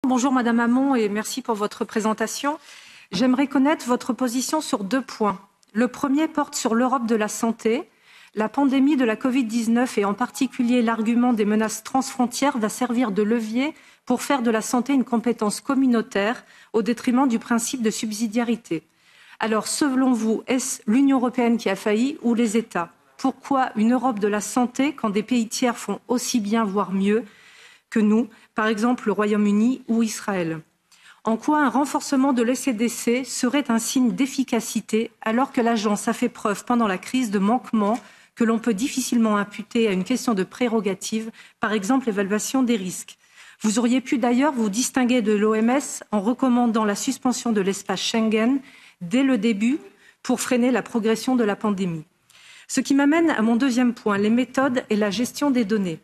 Bonjour Madame Hamon et merci pour votre présentation. J'aimerais connaître votre position sur 2 points. Le premier porte sur l'Europe de la santé. La pandémie de la Covid-19 et en particulier l'argument des menaces transfrontières va servir de levier pour faire de la santé une compétence communautaire au détriment du principe de subsidiarité. Alors, selon vous, est-ce l'Union européenne qui a failli ou les États ? Pourquoi une Europe de la santé quand des pays tiers font aussi bien, voire mieux que nous, par exemple le Royaume-Uni ou Israël ? En quoi un renforcement de l'ECDC serait un signe d'efficacité alors que l'agence a fait preuve pendant la crise de manquements que l'on peut difficilement imputer à une question de prérogative, par exemple l'évaluation des risques. Vous auriez pu d'ailleurs vous distinguer de l'OMS en recommandant la suspension de l'espace Schengen dès le début pour freiner la progression de la pandémie. Ce qui m'amène à mon deuxième point, les méthodes et la gestion des données.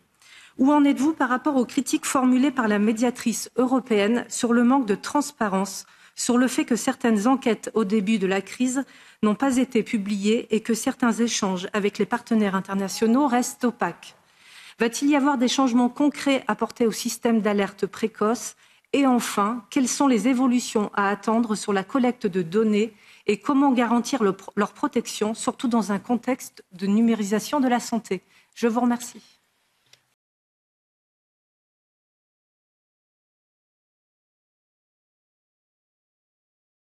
Où en êtes-vous par rapport aux critiques formulées par la médiatrice européenne sur le manque de transparence, sur le fait que certaines enquêtes au début de la crise n'ont pas été publiées et que certains échanges avec les partenaires internationaux restent opaques ? Va-t-il y avoir des changements concrets apportés au système d'alerte précoce ? Et enfin, quelles sont les évolutions à attendre sur la collecte de données et comment garantir leur protection, surtout dans un contexte de numérisation de la santé ? Je vous remercie.